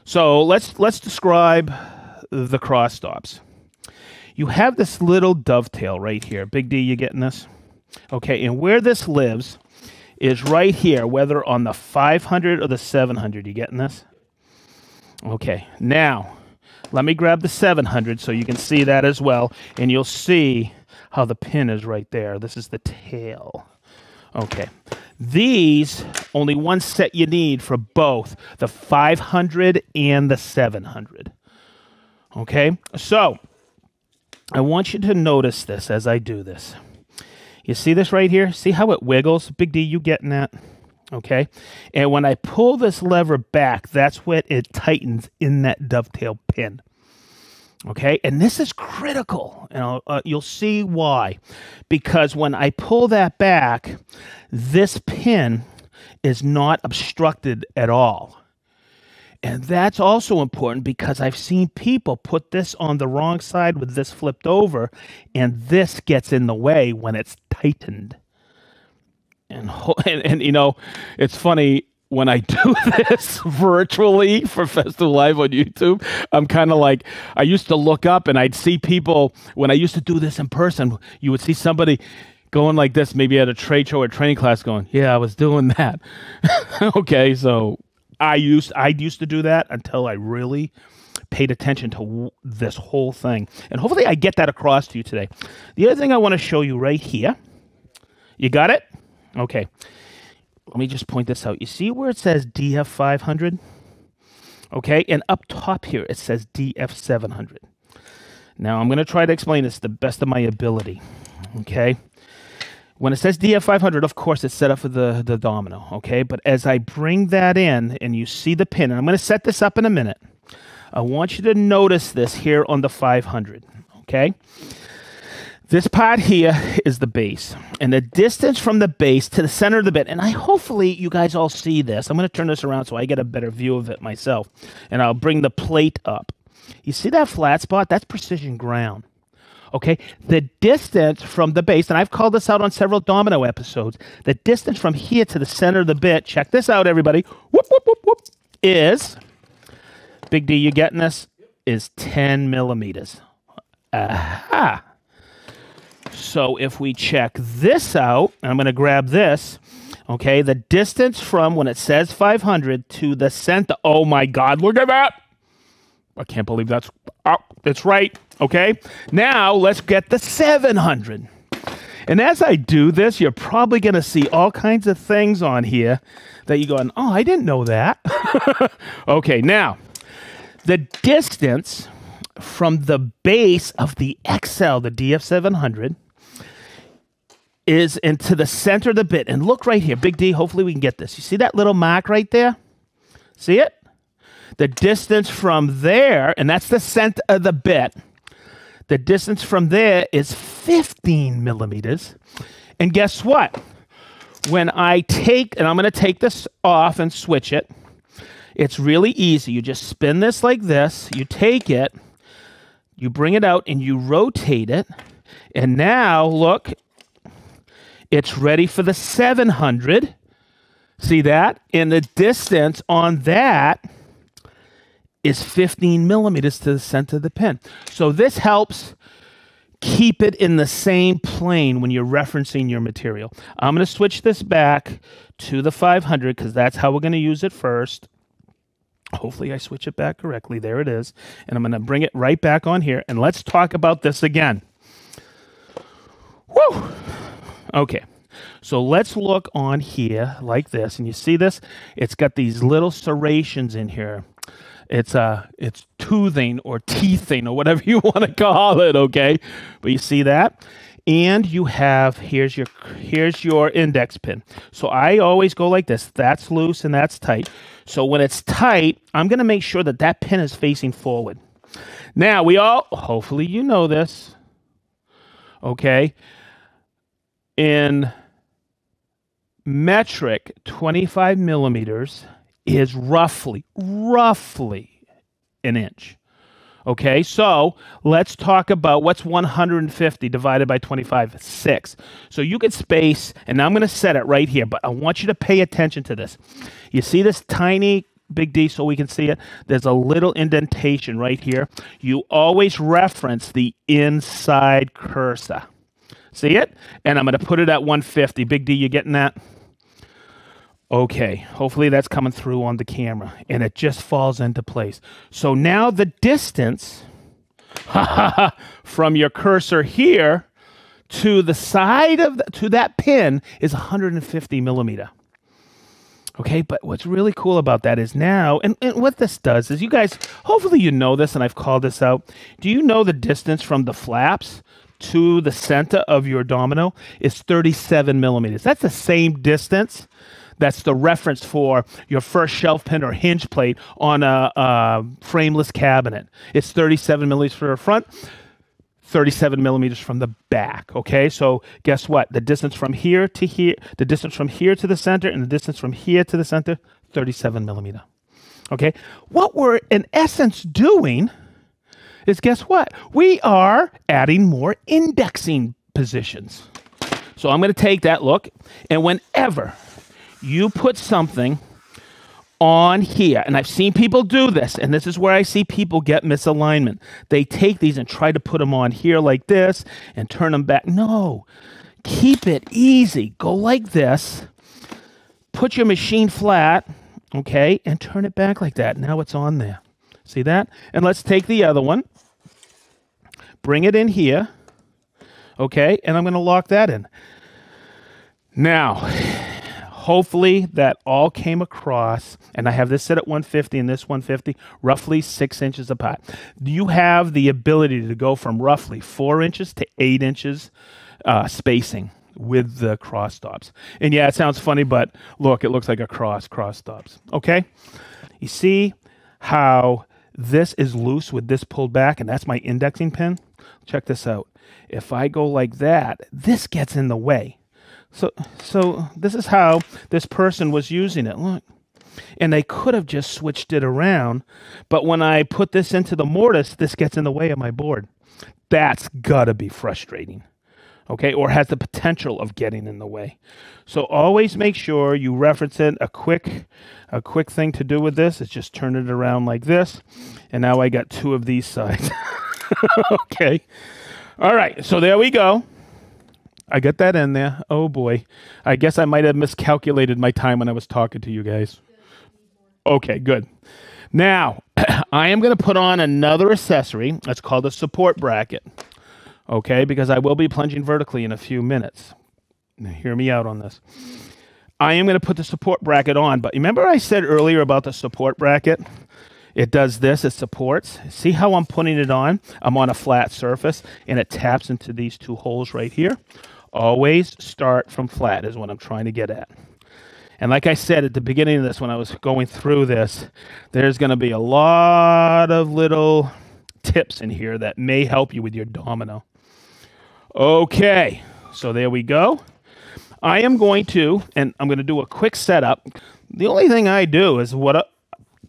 So let's describe the cross stops. You have this little dovetail right here. Big D, you getting this? Okay, and where this lives is right here, whether on the 500 or the 700. You getting this? Okay, now let me grab the 700 so you can see that as well, and you'll see how the pin is right there. This is the tail. Okay, these, only one set you need for both the 500 and the 700. Okay, so I want you to notice this as I do this. You see this right here? See how it wiggles? Big D, you getting that? Okay, and when I pull this lever back, that's when it tightens in that dovetail pin. Okay, and this is critical, and you'll see why. Because when I pull that back, this pin is not obstructed at all. And that's also important because I've seen people put this on the wrong side with this flipped over, and this gets in the way when it's tightened. And you know, it's funny, when I do this virtually for Festool Live on YouTube, I'm kind of like, I used to look up and I'd see people, when I used to do this in person, you would see somebody going like this, maybe at a trade show or training class going, yeah, I was doing that. Okay, so I used to do that until I really paid attention to this whole thing. And hopefully I get that across to you today. The other thing I want to show you right here, you got it? Okay. Let me just point this out. You see where it says DF500? Okay, and up top here it says DF700. Now I'm going to try to explain this to the best of my ability. Okay, when it says DF500, of course it's set up for the domino. Okay, but as I bring that in and you see the pin, and I'm going to set this up in a minute, I want you to notice this here on the 500. Okay. This part here is the base, and the distance from the base to the center of the bit, and hopefully you guys all see this. I'm going to turn this around so I get a better view of it myself, and I'll bring the plate up. You see that flat spot? That's precision ground. Okay, the distance from the base, and I've called this out on several domino episodes, the distance from here to the center of the bit, check this out, everybody, whoop, whoop, whoop, whoop, is, Big D, you getting this? Is 10 millimeters. Aha! So if we check this out, I'm going to grab this, okay, the distance from when it says 500 to the center, oh my God, look at that. I can't believe that's right, okay. Now let's get the 700. And as I do this, you're probably going to see all kinds of things on here that you're going, oh, I didn't know that. Okay, now, the distance from the base of the XL, the DF700, is into the center of the bit. And look right here, Big D, hopefully we can get this. You see that little mark right there? See it? The distance from there, and that's the center of the bit, the distance from there is 15 millimeters. And guess what? When I take, and I'm going to take this off and switch it, it's really easy. You just spin this like this, you take it, you bring it out, and you rotate it. And now, look, it's ready for the 700. See that? And the distance on that is 15 millimeters to the center of the pin. So this helps keep it in the same plane when you're referencing your material. I'm going to switch this back to the 500 because that's how we're going to use it first. Hopefully I switch it back correctly. There it is. And I'm going to bring it right back on here. And let's talk about this again. Woo! Okay. So let's look on here like this. And you see this? It's got these little serrations in here. It's toothing or teething or whatever you want to call it, okay? But you see that? And you have, here's your index pin. So I always go like this. That's loose and that's tight. So when it's tight, I'm going to make sure that that pin is facing forward. Now, hopefully you know this, okay? In metric, 25 millimeters is roughly an inch. Okay, so let's talk about what's 150 divided by 25, 6. So you could space, and I'm going to set it right here, but I want you to pay attention to this. You see this tiny Big D, so we can see it. There's a little indentation right here. You always reference the inside cursor. See it? And I'm going to put it at 150. Big D, you getting that? Okay, hopefully that's coming through on the camera, and it just falls into place. So now the distance from your cursor here to the side of to that pin is 150 millimeter. Okay, but what's really cool about that is now, and what this does is, you guys, hopefully you know this, and I've called this out. Do you know the distance from the flaps to the center of your domino is 37 millimeters? That's the same distance. That's the reference for your first shelf pin or hinge plate on a frameless cabinet. It's 37 millimeters for the front, 37 millimeters from the back. Okay, so guess what? The distance from here to here, the distance from here to the center, and the distance from here to the center, 37 millimeter. Okay, what we're in essence doing is, guess what? We are adding more indexing positions. So I'm going to take that look, and whenever you put something on here, and I've seen people do this, and this is where I see people get misalignment. They take these and try to put them on here like this and turn them back. No, keep it easy. Go like this, put your machine flat, okay, and turn it back like that. Now it's on there. See that? And let's take the other one, bring it in here, okay, and I'm going to lock that in. Now, hopefully that all came across, and I have this set at 150 and this 150, roughly 6 inches apart. You have the ability to go from roughly 4 inches to 8 inches spacing with the cross stops. And yeah, it sounds funny, but look, it looks like a cross stops. Okay? You see how this is loose with this pulled back, and that's my indexing pin? Check this out. If I go like that, this gets in the way. So this is how this person was using it. Look. And they could have just switched it around, but when I put this into the mortise, this gets in the way of my board. That's gotta be frustrating. Okay, or has the potential of getting in the way. So always make sure you reference it. A quick thing to do with this is just turn it around like this. And now I got 2 of these sides. Okay. All right, so there we go. I got that in there. Oh boy. I guess I might have miscalculated my time when I was talking to you guys. Okay, good. Now, I am going to put on another accessory. That's called a support bracket. Okay, because I will be plunging vertically in a few minutes. Now, hear me out on this. I am going to put the support bracket on, but remember I said earlier about the support bracket? It does this, it supports. See how I'm putting it on? I'm on a flat surface, and it taps into these 2 holes right here. Always start from flat is what I'm trying to get at. And like I said at the beginning of this, when I was going through this, there's going to be a lot of little tips in here that may help you with your domino. Okay, so there we go. I am going to, and I'm going to do a quick setup. The only thing I do is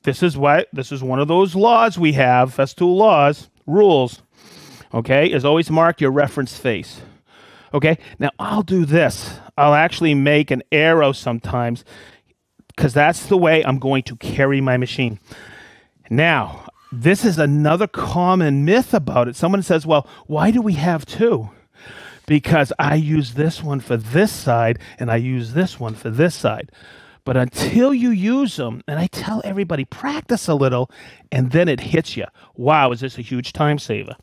this is one of those laws we have, Festool laws, rules, okay, is always mark your reference face. Okay, now I'll do this. I'll actually make an arrow sometimes because that's the way I'm going to carry my machine. Now, this is another common myth about it. Someone says, well, why do we have 2? Because I use this one for this side and I use this one for this side. But until you use them, and I tell everybody, practice a little, and then it hits you. Wow, is this a huge time saver?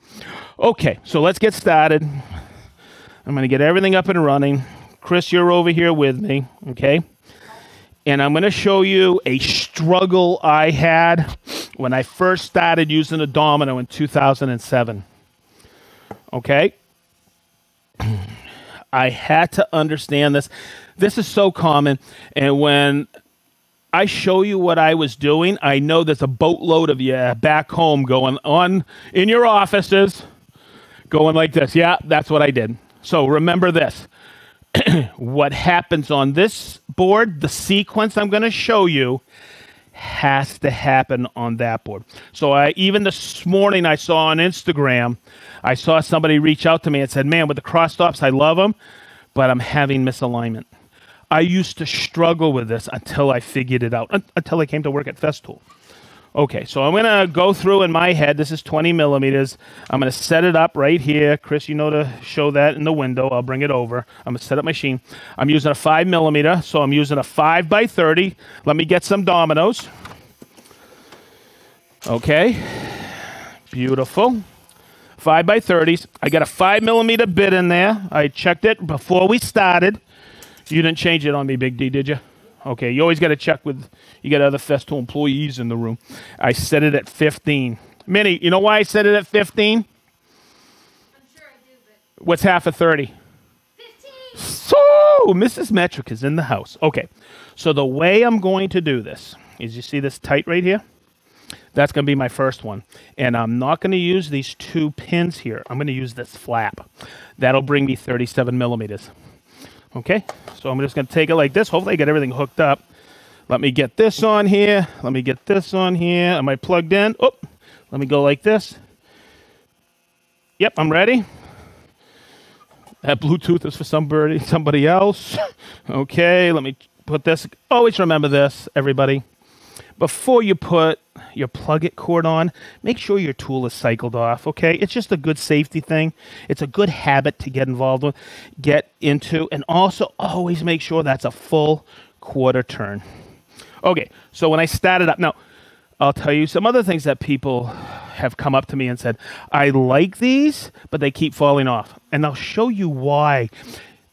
Okay, so let's get started. I'm going to get everything up and running. Chris, you're over here with me, okay? And I'm going to show you a struggle I had when I first started using a domino in 2007. Okay? I had to understand this. This is so common. And when I show you what I was doing, I know there's a boatload of you back home going on in your offices, going like this. Yeah, that's what I did. So remember this. What happens on this board, the sequence I'm going to show you, has to happen on that board. So even this morning I saw on Instagram, I saw somebody reach out to me and said, man, with the cross stops, I love them, but I'm having misalignment. I used to struggle with this until I figured it out, until I came to work at Festool. Okay, so I'm going to go through in my head. This is 20 millimeters. I'm going to set it up right here. Chris, you know to show that in the window. I'll bring it over. I'm going to set up my machine. I'm using a 5 millimeter, so I'm using a 5 by 30. Let me get some dominoes. Okay, beautiful. 5 by 30s. I got a 5 millimeter bit in there. I checked it before we started. You didn't change it on me, Big D, did you? Okay, you always got to check with, you got other Festool employees in the room. I set it at 15. Minnie, you know why I set it at 15? I'm sure I do, but... What's half of 30? 15! So, Mrs. Metric is in the house. Okay, so the way I'm going to do this is, you see this tight right here? That's going to be my first one. And I'm not going to use these 2 pins here. I'm going to use this flap. That'll bring me 37 millimeters. Okay, so I'm just going to take it like this. Hopefully I get everything hooked up. Let me get this on here. Let me get this on here. Am I plugged in? Oh, let me go like this. Yep, I'm ready. That Bluetooth is for somebody else. Okay, let me put this. Always remember this, everybody. Before you put your plug-it cord on, make sure your tool is cycled off, okay? It's just a good safety thing. It's a good habit to get involved with, get into, and also always make sure that's a full quarter turn. Okay, so when I started up, now, I'll tell you some other things that people have come up to me and said, I like these, but they keep falling off. And I'll show you why.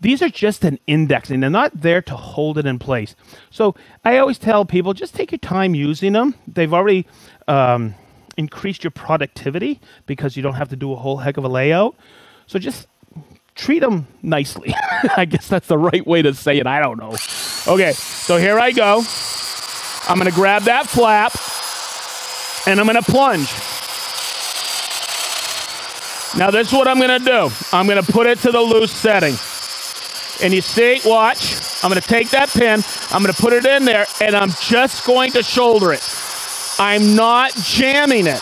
These are just an indexing. They're not there to hold it in place. So I always tell people, just take your time using them. They've already increased your productivity because you don't have to do a whole heck of a layout. So just treat them nicely. I guess that's the right way to say it. I don't know. Okay, so here I go. I'm going to grab that flap, and I'm going to plunge. Now this is what I'm going to do. I'm going to put it to the loose setting. And you see, watch, I'm going to take that pin, I'm going to put it in there, and I'm just going to shoulder it. I'm not jamming it.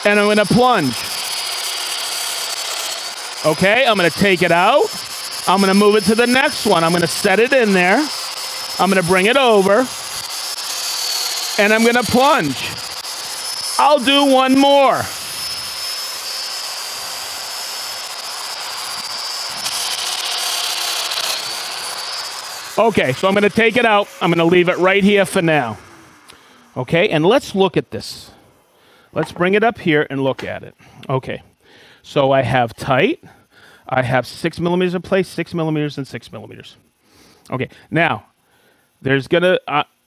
And I'm going to plunge. Okay, I'm going to take it out. I'm going to move it to the next one. I'm going to set it in there. I'm going to bring it over. And I'm going to plunge. I'll do one more. Okay, so I'm going to take it out. I'm going to leave it right here for now. Okay, and let's look at this. Let's bring it up here and look at it. Okay, so I have tight. I have 6 millimeters in place, 6 millimeters, and 6 millimeters. Okay, now there's gonna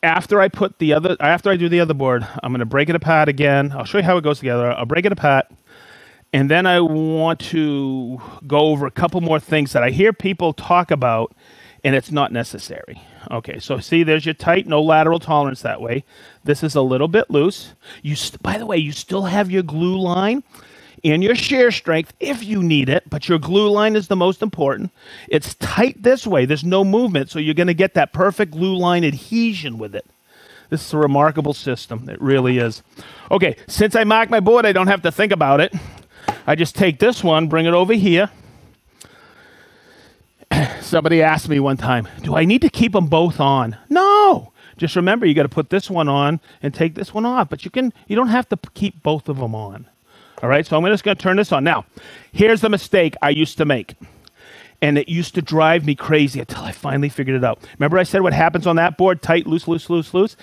after I do the other board, I'm gonna break it apart again. I'll show you how it goes together. I'll break it apart, and then I want to go over a couple more things that I hear people talk about, and it's not necessary. Okay, so see, there's your tight, no lateral tolerance that way. This is a little bit loose. By the way, you still have your glue line and your shear strength if you need it, but your glue line is the most important. It's tight this way. There's no movement, so you're going to get that perfect glue line adhesion with it. This is a remarkable system. It really is. Okay, since I marked my board, I don't have to think about it. I just take this one, bring it over here. Somebody asked me one time, do I need to keep them both on? No. Just remember, you got to put this one on and take this one off. But you don't have to keep both of them on. All right, so I'm just going to turn this on. Now, here's the mistake I used to make. And it used to drive me crazy until I finally figured it out. Remember I said what happens on that board? Tight, loose, loose, loose, loose.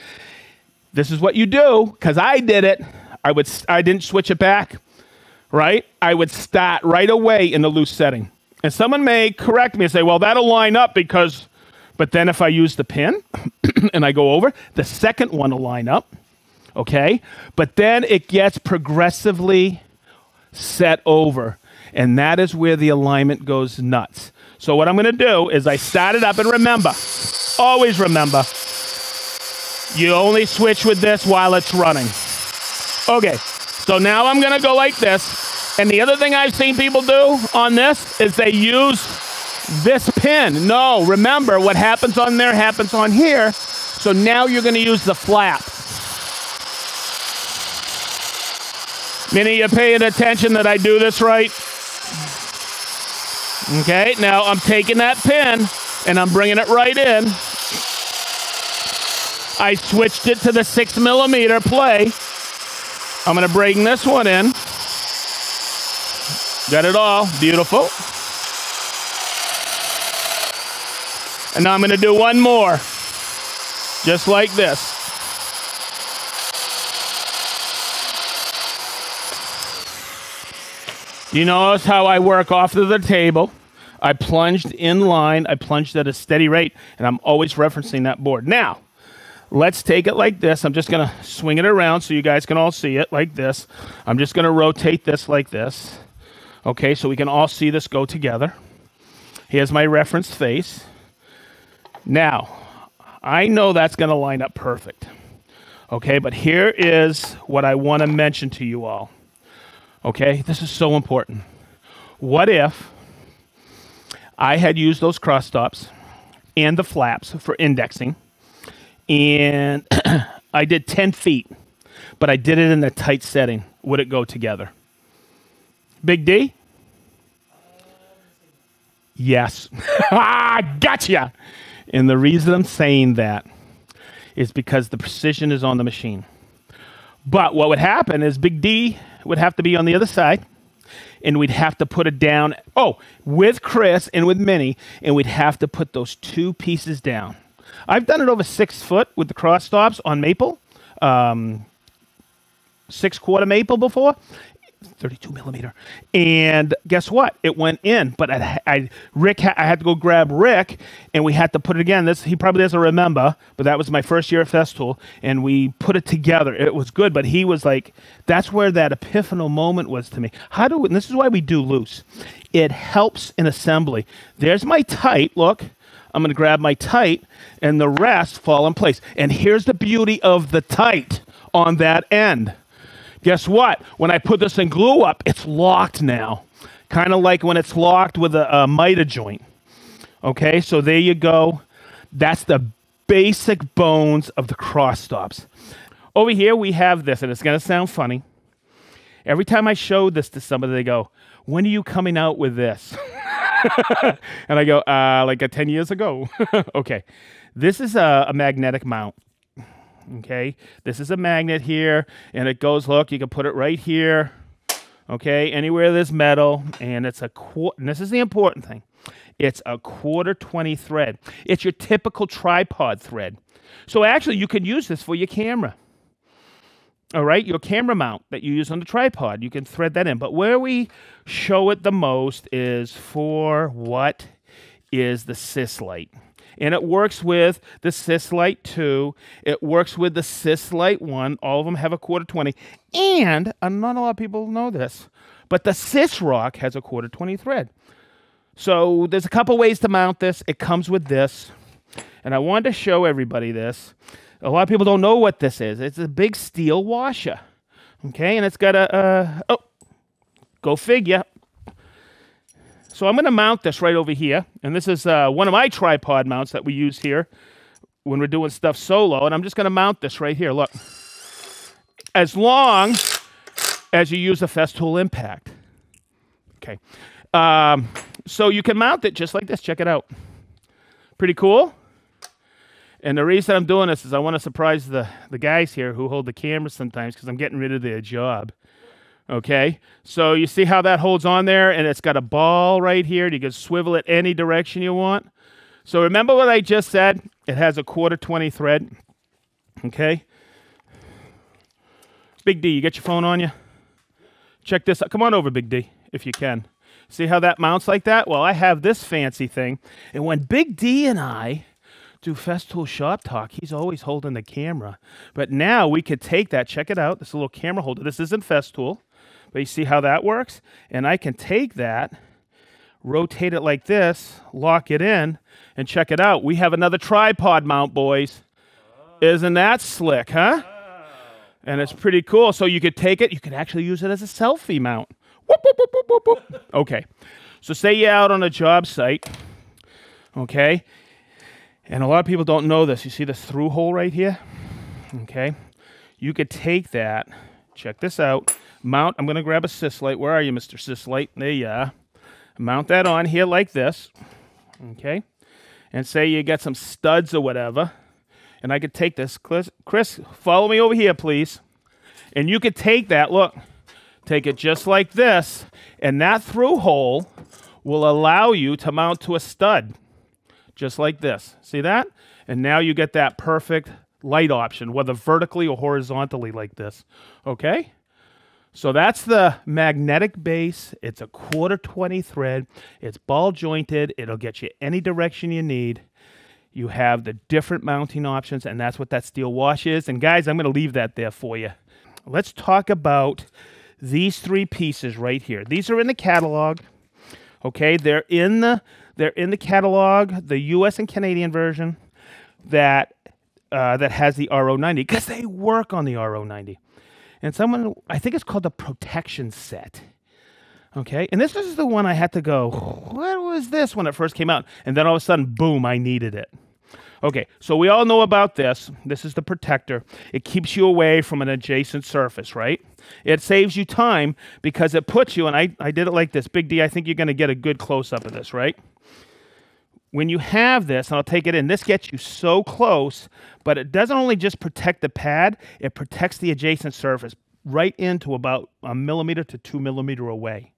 This is what you do, because I did it. I didn't switch it back, right? I would start right away in the loose setting. And someone may correct me and say, well, that'll line up because, but then if I use the pin and I go over, the second one will line up, okay? But then it gets progressively set over, and that is where the alignment goes nuts. So what I'm going to do is I start it up, and remember, always remember, you only switch with this while it's running. Okay, so now I'm going to go like this. And the other thing I've seen people do on this is they use this pin. No, remember, what happens on there happens on here. So now you're going to use the flap. Minnie, you paying attention that I do this right? Okay, now I'm taking that pin and I'm bringing it right in. I switched it to the 6mm play. I'm going to bring this one in. Got it all. Beautiful. And now I'm going to do one more. Just like this. You notice how I work off of the table. I plunged in line. I plunged at a steady rate, and I'm always referencing that board. Now, let's take it like this. I'm just going to swing it around so you guys can all see it like this. I'm just going to rotate this like this. Okay, so we can all see this go together. Here's my reference face. Now, I know that's going to line up perfect. Okay, but here is what I want to mention to you all. Okay, this is so important. What if I had used those cross stops and the flaps for indexing, and I did 10 feet, but I did it in a tight setting? Would it go together? Big D? Yes. Gotcha! And the reason I'm saying that is because the precision is on the machine. But what would happen is Big D would have to be on the other side, and we'd have to put it down, with Chris and with Minnie, and we'd have to put those two pieces down. I've done it over 6 foot with the cross stops on maple, 6/4 maple before, 32mm. And guess what? It went in, but I had to go grab Rick, and we had to put it again. He probably doesn't remember, but that was my first year at Festool, and we put it together. It was good, but he was like, that's where that epiphanal moment was to me. And this is why we do loose. It helps in assembly. There's my tight, look. I'm going to grab my tight, and the rest fall in place. And here's the beauty of the tight on that end. Guess what? When I put this in glue up, it's locked now. Kind of like when it's locked with a miter joint. Okay, so there you go. That's the basic bones of the cross stops. Over here we have this, and it's going to sound funny. Every time I show this to somebody, they go, when are you coming out with this? And I go, like 10 years ago. Okay, this is a magnetic mount. Okay, this is a magnet here, and it goes, look, you can put it right here, okay, anywhere there's metal, and it's a and this is the important thing, it's a 1/4 thread. It's your typical tripod thread. So actually, you can use this for your camera. All right, your camera mount that you use on the tripod, you can thread that in. But where we show it the most is for what is the Sis light. And it works with the Sis Light 2. It works with the Sis Light 1. All of them have a 1/4. And not a lot of people know this, but the Sis Rock has a 1/4 thread. So there's a couple ways to mount this. It comes with this. And I wanted to show everybody this. A lot of people don't know what this is. It's a big steel washer. Okay, and it's got go figure. So I'm going to mount this right over here, and this is one of my tripod mounts that we use here when we're doing stuff solo, and I'm just going to mount this right here, look. As long as you use a Festool Impact. Okay. So you can mount it just like this. Check it out. Pretty cool. And the reason I'm doing this is I want to surprise the guys here who hold the camera sometimes because I'm getting rid of their job. Okay, so you see how that holds on there, and it's got a ball right here. You can swivel it any direction you want. So remember what I just said? It has a 1/4 thread. Okay. Big D, you got your phone on you? Check this out. Come on over, Big D, if you can. See how that mounts like that? Well, I have this fancy thing, and when Big D and I do Festool Shop Talk, he's always holding the camera. But now we could take that. Check it out. This is a little camera holder. This isn't Festool. But you see how that works? And I can take that, rotate it like this, lock it in, and check it out. We have another tripod mount, boys. Isn't that slick, huh? And it's pretty cool. So you could take it. You could actually use it as a selfie mount. Whoop, whoop, whoop, whoop, whoop, whoop. Okay. So say you're out on a job site, okay? And a lot of people don't know this. You see this through hole right here? Okay. You could take that. Check this out. Mount, I'm going to grab a Sis Light. Where are you, Mr. Sis Light? There you are. Mount that on here like this. Okay. And say you got some studs or whatever. And I could take this. Chris, follow me over here, please. And you could take that, look, take it just like this, and that through hole will allow you to mount to a stud, just like this. See that? And now you get that perfect light option, whether vertically or horizontally like this. Okay? So that's the magnetic base. It's a 1/4 thread. It's ball jointed. It'll get you any direction you need. You have the different mounting options, and that's what that steel wash is. And guys, I'm going to leave that there for you. Let's talk about these 3 pieces right here. These are in the catalog. Okay, they're in the catalog, the U.S. and Canadian version that has the RO90 because they work on the RO90. And someone, I think it's called the protection set. Okay, and this is the one I had to go, what was this when it first came out? And then all of a sudden, boom, I needed it. Okay, so we all know about this. This is the protector. It keeps you away from an adjacent surface, right? It saves you time because it puts you, and I did it like this. Big D, I think you're going to get a good close-up of this, right? When you have this, and I'll take it in, this gets you so close, but it doesn't only just protect the pad, it protects the adjacent surface right into about 1 millimeter to 2 millimeter away.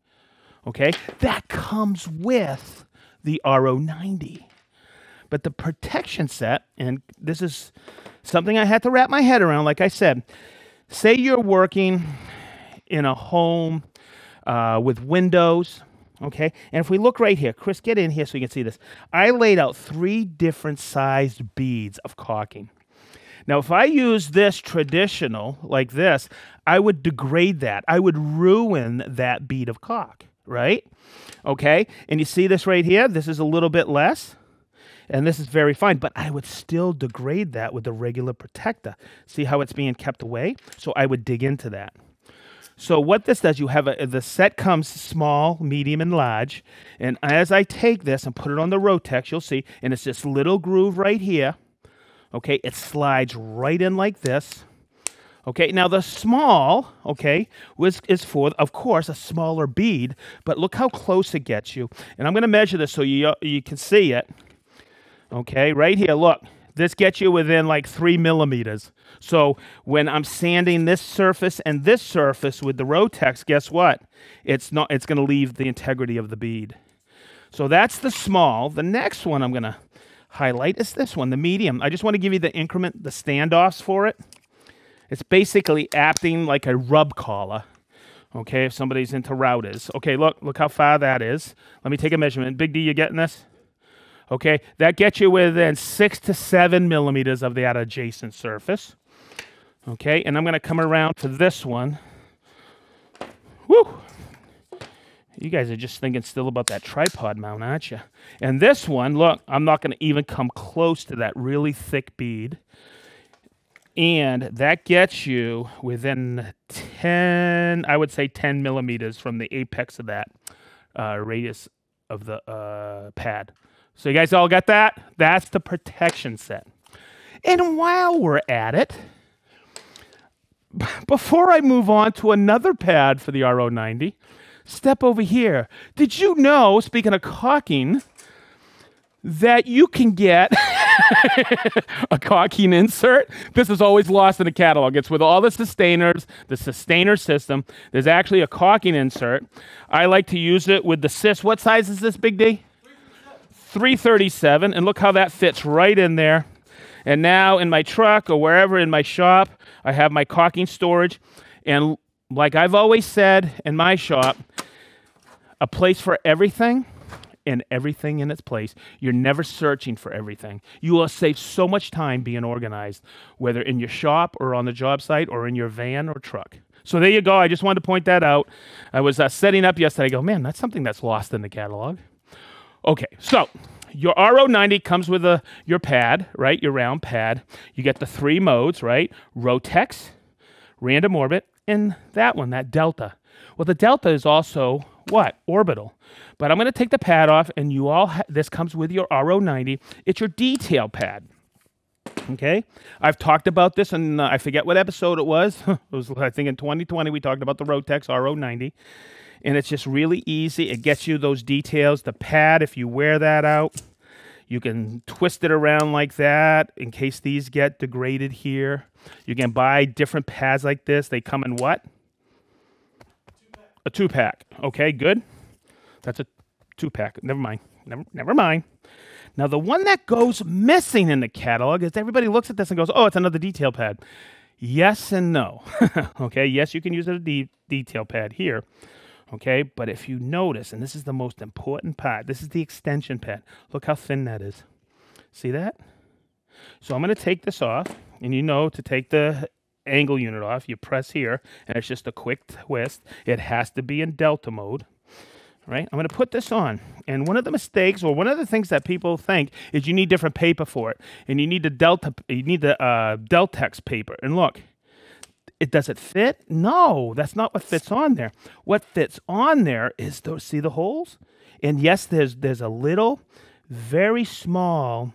Okay? That comes with the RO90. But the protection set, and this is something I had to wrap my head around, like I said, say you're working in a home with windows, okay? And if we look right here, Chris, get in here so you can see this. I laid out 3 different sized beads of caulking. Now, if I use this traditional, like this, I would degrade that. I would ruin that bead of caulk, right? Okay? And you see this right here? This is a little bit less. And this is very fine, but I would still degrade that with the regular protector. See how it's being kept away? So I would dig into that. So what this does, you have the set comes small, medium, and large. And as I take this and put it on the Rotex, you'll see, and it's this little groove right here. Okay, it slides right in like this. Okay, now the small, okay, is for, of course, a smaller bead, but look how close it gets you. And I'm going to measure this so you can see it. Okay, right here, look. This gets you within like 3 millimeters. So when I'm sanding this surface and this surface with the Rotex, guess what? It's going to leave the integrity of the bead. So that's the small. The next one I'm going to highlight is this one, the medium. I just want to give you the increment, the standoffs for it. It's basically acting like a rub collar. Okay, if somebody's into routers. Okay, look how far that is. Let me take a measurement. Big D, you getting this? Okay, that gets you within 6 to 7 millimeters of that adjacent surface. Okay, and I'm going to come around to this one. Woo! You guys are just thinking still about that tripod mount, aren't you? And this one, look, I'm not going to even come close to that really thick bead. And that gets you within 10, I would say 10 millimeters from the apex of that radius of the pad. So you guys all got that? That's the protection set. And while we're at it, before I move on to another pad for the RO90, step over here. Did you know, speaking of caulking, that you can get a caulking insert? This is always lost in the catalog. It's with all the sustainers, the sustainer system. There's actually a caulking insert. I like to use it with the Sis. What size is this, Big D? 337, and look how that fits right in there. And now in my truck or wherever in my shop, I have my caulking storage. And like I've always said in my shop, a place for everything and everything in its place. You're never searching for everything. You will save so much time being organized, whether in your shop or on the job site or in your van or truck. So there you go. I just wanted to point that out. I was setting up yesterday. I go, man, that's something that's lost in the catalog. Okay, so your RO90 comes with your pad, right? Your round pad. You get the 3 modes, right? Rotex, random orbit, and that one, that delta. Well, the delta is also what? Orbital. But I'm going to take the pad off, and you all this comes with your RO90. It's your detail pad. Okay? I've talked about this, and I forget what episode it was. It was, I think, in 2020, we talked about the Rotex RO90. And it's just really easy. It gets you those details. The pad, if you wear that out, You can twist it around like that in case these get degraded here. You can buy different pads like this. They come in what? A 2-pack. Okay, good. That's a 2-pack. Never mind. Never mind. Now, the one that goes missing in the catalog is everybody looks at this and goes, oh, it's another detail pad. Yes and no. Okay, yes, you can use a detail pad here. Okay, but if you notice, and this is the most important part, this is the extension pad. Look how thin that is. See that? So I'm going to take this off, and you know to take the angle unit off, you press here, and it's just a quick twist. It has to be in delta mode. Right? I'm going to put this on. And one of the mistakes, or one of the things that people think, is you need different paper for it. And you need the Deltex paper. And look, does it fit? No, that's not what fits on there. What fits on there is, see the holes? And yes, there's a little, very small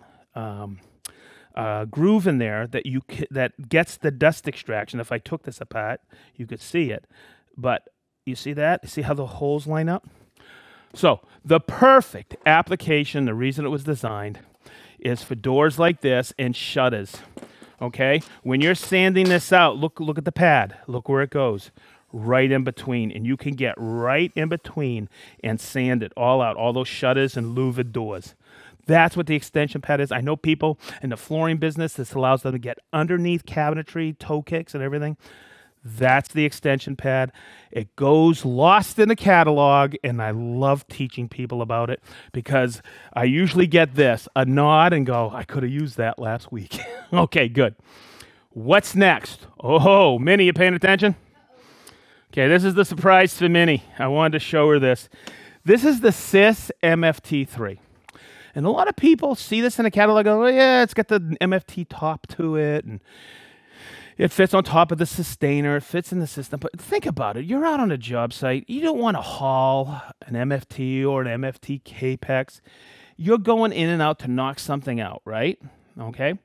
groove in there that gets the dust extraction. If I took this apart, you could see it. But you see that? See how the holes line up? So the perfect application, the reason it was designed, is for doors like this and shutters. Okay? When you're sanding this out, look at the pad. Look where it goes. Right in between. And you can get right in between and sand it all out. All those shutters and louvered doors. That's what the extension pad is. I know people in the flooring business, this allows them to get underneath cabinetry, toe kicks and everything. That's the extension pad. It goes lost in the catalog, and I love teaching people about it because I usually get this, a nod, and go, I could have used that last week. Okay, good. What's next? Oh, Minnie, you paying attention? Okay, this is the surprise for Minnie. I wanted to show her this. This is the Sis Mft3. And a lot of people see this in the catalog and go, oh, yeah, it's got the MFT top to it, and it fits on top of the sustainer. It fits in the system. But think about it. You're out on a job site. You don't want to haul an MFT or an MFT Capex. You're going in and out to knock something out, right? Okay?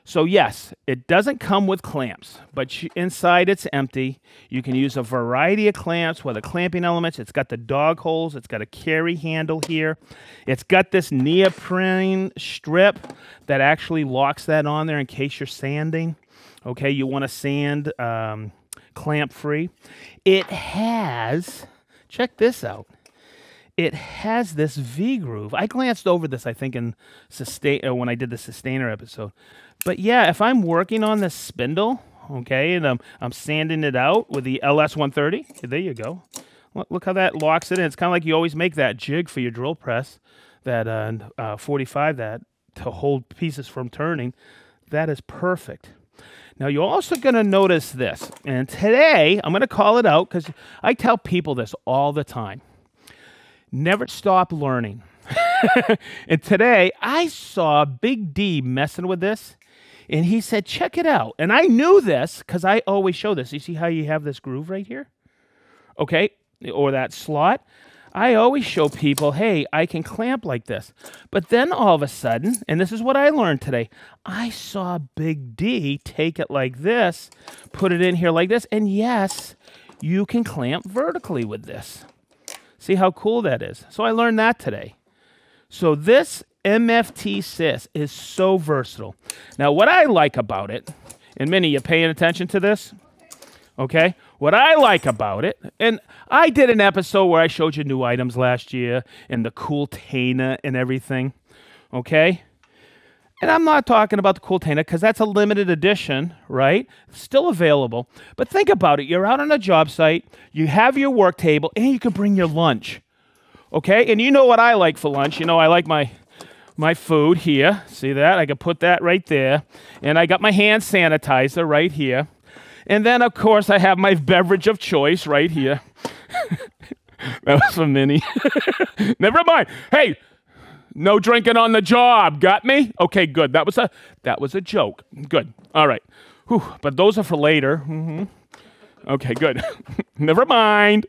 So, yes, it doesn't come with clamps, but inside it's empty. You can use a variety of clamps with the clamping elements. It's got the dog holes. It's got a carry handle here. It's got this neoprene strip that actually locks that on there in case you're sanding. Okay, you want to sand clamp free. It has, check this out. It has this V-groove. I glanced over this, I think, in when I did the Sustainer episode. But yeah, if I'm working on this spindle, okay, and I'm sanding it out with the LS130, there you go. Look how that locks it in. It's kind of like you always make that jig for your drill press, that 45 that to hold pieces from turning. That is perfect. Now, you're also going to notice this, and today, I'm going to call it out because I tell people this all the time. Never stop learning. And today, I saw Big D messing with this, and he said, check it out. And I knew this because I always show this. You see how you have this groove right here? Okay, or that slot? I always show people, hey, I can clamp like this. But then all of a sudden, and this is what I learned today, I saw Big D take it like this, put it in here like this, and yes, you can clamp vertically with this. See how cool that is? So I learned that today. So this MFT Sis is so versatile. Now, what I like about it, and Minnie, you paying attention to this? Okay? What I like about it, and I did an episode where I showed you new items last year and the cool Tana and everything, okay? And I'm not talking about the cool Tana because that's a limited edition, right? Still available. But think about it. You're out on a job site, you have your work table, and you can bring your lunch, okay? And you know what I like for lunch. You know, I like my food here. See that? I can put that right there. And I got my hand sanitizer right here. And then, of course, I have my beverage of choice right here. That was for Minnie. Never mind. Hey, no drinking on the job. Got me? Okay, good. That was a joke. Good. All right. Whew. But those are for later. Okay, good. Never mind.